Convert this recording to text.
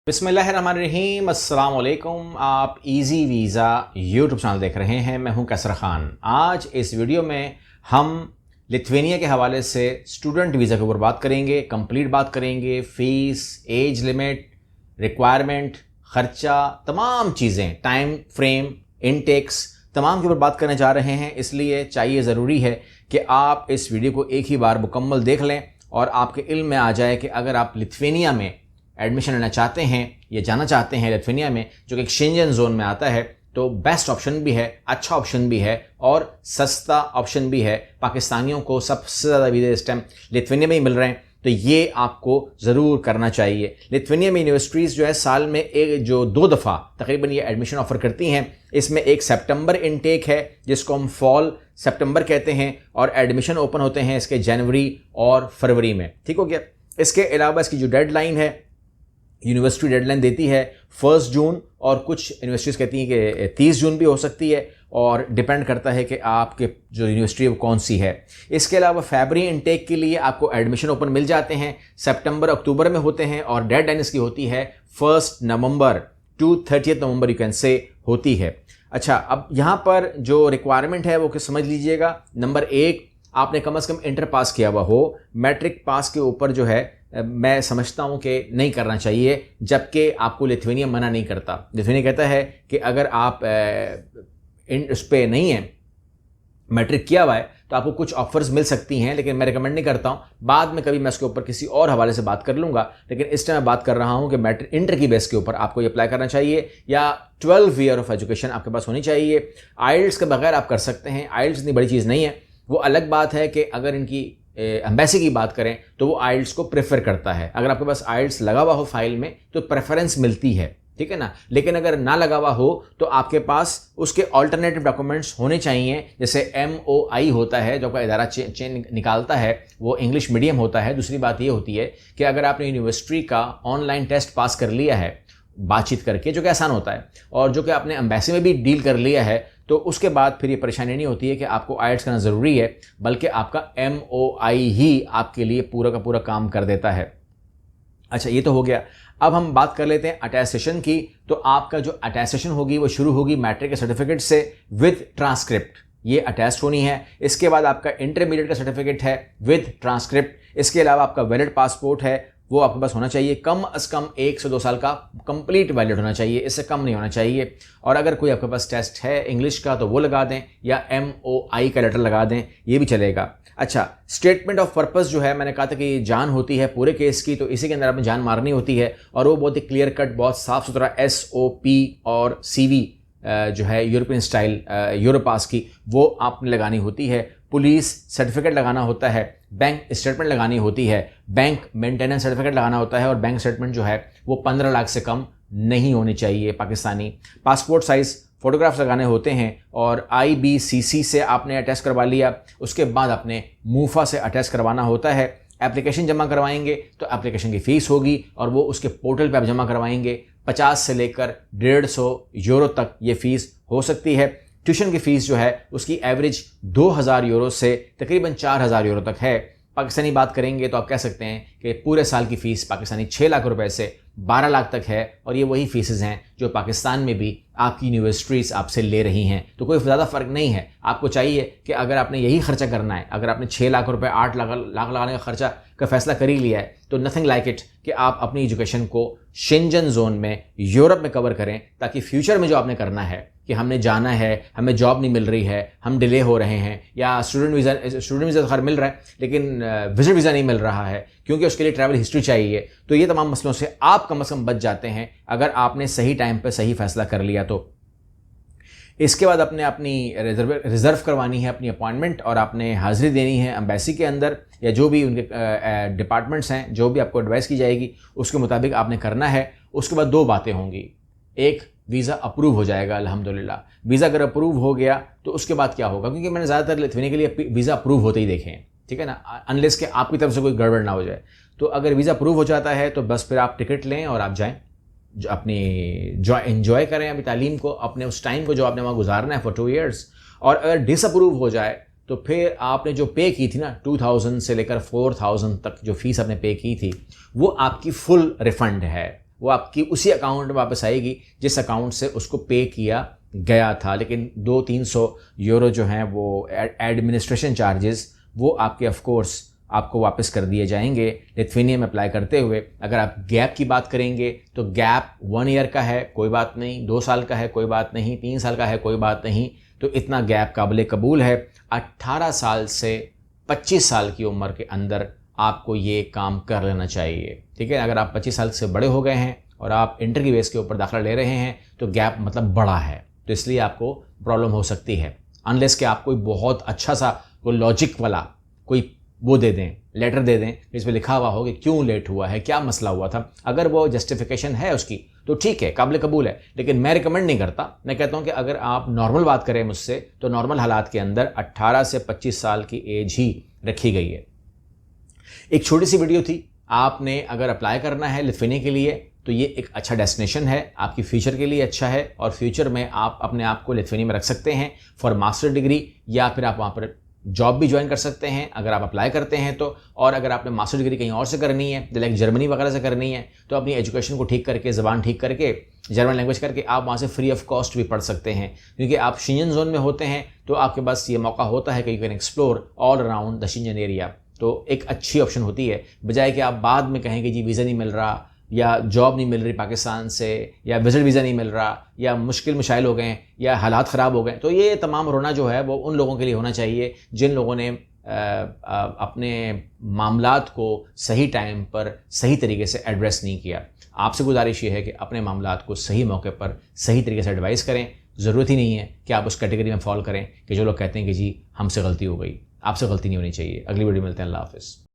बिस्मिल्लाहिर्रहमानिर्रहीम, अस्सलाम वालेकुम। आप इजी वीज़ा यूट्यूब चैनल देख रहे हैं। मैं हूं कैसर खान। आज इस वीडियो में हम लिथुआनिया के हवाले से स्टूडेंट वीज़ा के ऊपर बात करेंगे, कंप्लीट बात करेंगे, फ़ीस, एज लिमिट, रिक्वायरमेंट, ख़र्चा, तमाम चीज़ें, टाइम फ्रेम, इनटेक्स, तमाम के ऊपर बात करने जा रहे हैं। इसलिए चाहिए ज़रूरी है कि आप इस वीडियो को एक ही बार मुकम्मल देख लें और आपके इल्म में आ जाए कि अगर आप लिथुआनिया में एडमिशन लेना चाहते हैं या जाना चाहते हैं लिथुआनिया में, जो कि एक शेंजन जोन में आता है, तो बेस्ट ऑप्शन भी है, अच्छा ऑप्शन भी है और सस्ता ऑप्शन भी है। पाकिस्तानियों को सबसे ज़्यादा वीज़े इस टाइम लिथुआनिया में ही मिल रहे हैं, तो ये आपको ज़रूर करना चाहिए। लिथुआनिया में यूनिवर्सिटीज़ जो है साल में एक जो 2 दफ़ा तकरीबन ये एडमिशन ऑफ़र करती हैं। इसमें एक सितंबर इनटेक है जिसको हम फॉल सितंबर कहते हैं और एडमिशन ओपन होते हैं इसके जनवरी और फरवरी में। ठीक हो गया। इसके अलावा इसकी जो डेडलाइन है, यूनिवर्सिटी डेडलाइन देती है 1 जून और कुछ यूनिवर्सिटीज़ कहती हैं कि 30 जून भी हो सकती है और डिपेंड करता है कि आपके जो यूनिवर्सिटी है वो कौन सी है। इसके अलावा फरवरी इनटेक के लिए आपको एडमिशन ओपन मिल जाते हैं, सितंबर अक्टूबर में होते हैं और डेडलाइन इसकी होती है 1 November to 30 November you can say होती है। अच्छा, अब यहाँ पर जो रिक्वायरमेंट है वो कि समझ लीजिएगा। नंबर 1, आपने कम से कम इंटर पास किया हुआ हो। मैट्रिक पास के ऊपर जो है मैं समझता हूँ कि नहीं करना चाहिए, जबकि आपको लिथुआनिया मना नहीं करता। लिथुआनिया कहता है कि अगर आप उस पर नहीं है, मैट्रिक किया हुआ है, तो आपको कुछ ऑफर्स मिल सकती हैं, लेकिन मैं रिकमेंड नहीं करता हूँ। बाद में कभी मैं इसके ऊपर किसी और हवाले से बात कर लूँगा, लेकिन इस टाइम मैं बात कर रहा हूँ कि मैट्रिक इंटर की बेस के ऊपर आपको ये अप्लाई करना चाहिए या 12 ईयर ऑफ एजुकेशन आपके पास होनी चाहिए। आइल्स के बगैर आप कर सकते हैं। आइल्स इतनी बड़ी चीज़ नहीं है। वो अलग बात है कि अगर इनकी एम्बेसी की बात करें तो वो आइल्स को प्रेफर करता है। अगर आपके पास आइल्स लगा हुआ हो फाइल में तो प्रेफरेंस मिलती है, ठीक है ना। लेकिन अगर ना लगा हुआ हो तो आपके पास उसके ऑल्टरनेटिव डॉक्यूमेंट्स होने चाहिए। जैसे MOI होता है जो आपका इदारा चेन निकालता है, वो इंग्लिश मीडियम होता है। दूसरी बात ये होती है कि अगर आपने यूनिवर्सिटी का ऑनलाइन टेस्ट पास कर लिया है बातचीत करके, जो कि आसान होता है, और जो कि आपने एम्बेसी में भी डील कर लिया है, तो उसके बाद फिर ये परेशानी नहीं होती है कि आपको आइल्स करना ज़रूरी है, बल्कि आपका MOI ही आपके लिए पूरा का पूरा काम कर देता है। अच्छा, ये तो हो गया। अब हम बात कर लेते हैं अटेस्टेशन की। तो आपका जो अटेस्टेशन होगी वो शुरू होगी मैट्रिक के सर्टिफिकेट से विद ट्रांसक्रिप्ट। ये अटेस्ट होनी है। इसके बाद आपका इंटरमीडिएट का सर्टिफिकेट है विद ट्रांसक्रिप्ट। इसके अलावा आपका वैलिड पासपोर्ट है, वो आपके पास होना चाहिए। कम से कम 1 से 2 साल का कंप्लीट वैलिड होना चाहिए, इससे कम नहीं होना चाहिए। और अगर कोई आपके पास टेस्ट है इंग्लिश का तो वो लगा दें, या MOI का लेटर लगा दें, ये भी चलेगा। अच्छा, स्टेटमेंट ऑफ पर्पस जो है, मैंने कहा था कि जान होती है पूरे केस की, तो इसी के अंदर आपने जान मारनी होती है और वो बहुत ही क्लियर कट, बहुत साफ सुथरा SOP और CV जो है यूरोपियन स्टाइल यूरोपास की, वो आपने लगानी होती है। पुलिस सर्टिफिकेट लगाना होता है, बैंक स्टेटमेंट लगानी होती है, बैंक मेंटेनेंस सर्टिफिकेट लगाना होता है और बैंक स्टेटमेंट जो है वो 15 लाख से कम नहीं होनी चाहिए पाकिस्तानी। पासपोर्ट साइज़ फ़ोटोग्राफ्स लगाने होते हैं और IBCC से आपने अटैच करवा लिया। उसके बाद आपने मूफा से अटैच करवाना होता है। एप्लीकेशन जमा करवाएंगे तो एप्लीकेशन की फ़ीस होगी और वो उसके पोर्टल पे आप जमा करवाएंगे। 50 से लेकर 150 यूरो तक ये फ़ीस हो सकती है। ट्यूशन की फ़ीस जो है उसकी एवरेज 2000 यूरो से तकरीबन 4000 यूरो तक है। पाकिस्तानी बात करेंगे तो आप कह सकते हैं कि पूरे साल की फ़ीस पाकिस्तानी 6 लाख रुपए से 12 लाख तक है और ये वही फ़ीसेज़ हैं जो पाकिस्तान में भी आपकी यूनिवर्सिटीज़ आपसे ले रही हैं। तो कोई ज़्यादा फ़र्क नहीं है। आपको चाहिए कि अगर आपने यही खर्चा करना है, अगर आपने 6 लाख रुपए 8 लाख लगाने का खर्चा का फैसला कर ही लिया है, तो नथिंग लाइक इट कि आप अपनी एजुकेशन को शेंजन जोन में, यूरोप में कवर करें, ताकि फ्यूचर में जो आपने करना है कि हमने जाना है, हमें जॉब नहीं मिल रही है, हम डिले हो रहे हैं, या स्टूडेंट वीज़ा तो खैर मिल रहा है लेकिन विजिट वीज़ा नहीं मिल रहा है क्योंकि उसके लिए ट्रैवल हिस्ट्री चाहिए, तो ये तमाम मसलों से आप कम से कम बच जाते हैं अगर आपने सही टाइम पे सही फैसला कर लिया तो। इसके बाद अपने अपनी रिज़र्व करवानी है अपनी अपॉइंटमेंट और आपने हाज़िरी देनी है एम्बेसी के अंदर, या जो भी उनके डिपार्टमेंट्स हैं, जो भी आपको एडवाइस की जाएगी उसके मुताबिक आपने करना है। उसके बाद 2 बातें होंगी। एक, वीज़ा अप्रूव हो जाएगा अल्हम्दुलिल्लाह। वीज़ा अगर अप्रूव हो गया तो उसके बाद क्या होगा, क्योंकि मैंने ज़्यादातर लिथुआनिया के लिए वीज़ा अप्रूव होते ही देखे हैं, ठीक है ना, अनलेस कि आपकी तरफ से कोई गड़बड़ ना हो जाए। तो अगर वीज़ा अप्रूव हो जाता है तो बस फिर आप टिकट लें और आप जाएँ, जो अपनी एंजॉय करें अभी तालीम को, अपने उस टाइम को जो आपने वहाँ गुजारना है फॉर 2 ईयर्स। और अगर डिसअप्रूव हो जाए तो फिर आपने जो पे की थी ना 2000 से लेकर 4000 तक जो फ़ीस आपने पे की थी वो आपकी फुल रिफ़ंड है। वो आपकी उसी अकाउंट में वापस आएगी जिस अकाउंट से उसको पे किया गया था। लेकिन 200-300 यूरो जो हैं वो एडमिनिस्ट्रेशन चार्जेस वो आपके ऑफ कोर्स आपको वापस कर दिए जाएंगे लिथुआनिया में अप्लाई करते हुए। अगर आप गैप की बात करेंगे तो गैप 1 ईयर का है कोई बात नहीं, 2 साल का है कोई बात नहीं, 3 साल का है कोई बात नहीं, तो इतना गैप काबिल कबूल है। 18 साल से 25 साल की उम्र के अंदर आपको ये काम कर लेना चाहिए, ठीक है। अगर आप 25 साल से बड़े हो गए हैं और आप इंटर की बेस के ऊपर दाखिला ले रहे हैं तो गैप मतलब बड़ा है, तो इसलिए आपको प्रॉब्लम हो सकती है। अनलेस कि आप कोई बहुत अच्छा सा कोई लॉजिक वाला कोई वो दे दें, लेटर दे दें जिसमें लिखा हुआ हो कि क्यों लेट हुआ है, क्या मसला हुआ था। अगर वो जस्टिफिकेशन है उसकी तो ठीक है, काबिल कबूल है। लेकिन मैं रिकमेंड नहीं करता, मैं कहता हूं कि अगर आप नॉर्मल बात करें मुझसे तो नॉर्मल हालात के अंदर 18 से 25 साल की एज ही रखी गई है। एक छोटी सी वीडियो थी। आपने अगर अप्लाई करना है लिथुआनिया के लिए तो ये एक अच्छा डेस्टिनेशन है, आपकी फ्यूचर के लिए अच्छा है, और फ्यूचर में आप अपने आप को लिथुआनिया में रख सकते हैं फॉर मास्टर डिग्री, या फिर आप वहाँ पर जॉब भी ज्वाइन कर सकते हैं अगर आप अप्लाई करते हैं तो। और अगर आपने मास्टर डिग्री कहीं और से करनी है, लाइक जर्मनी वगैरह से करनी है, तो अपनी एजुकेशन को ठीक करके, ज़बान ठीक करके, जर्मन लैंग्वेज करके आप वहाँ से फ्री ऑफ कॉस्ट भी पढ़ सकते हैं। क्योंकि आप शेंजन जोन में होते हैं तो आपके पास ये मौका होता है कि you can explore all around the Schengen area. तो एक अच्छी ऑप्शन होती है, बजाय कि आप बाद में कहें कि जी वीज़ा नहीं मिल रहा, या जॉब नहीं मिल रही पाकिस्तान से, या विजिट वीज़ा नहीं मिल रहा, या मुश्किल मशाइल हो गए, या हालात ख़राब हो गए। तो ये तमाम रोना जो है वो उन लोगों के लिए होना चाहिए जिन लोगों ने अपने मामलात को सही टाइम पर सही तरीके से एड्रेस नहीं किया। आपसे गुजारिश ये है कि अपने मामलात को सही मौके पर सही तरीके से एडवाइस करें। ज़रूरत ही नहीं है कि आप उस कैटेगरी में फॉल करें कि जो लोग कहते हैं कि जी हमसे गलती हो गई। आपसे गलती नहीं होनी चाहिए। अगली वीडियो मिलते हैं। अल्लाह हाफ़िज़।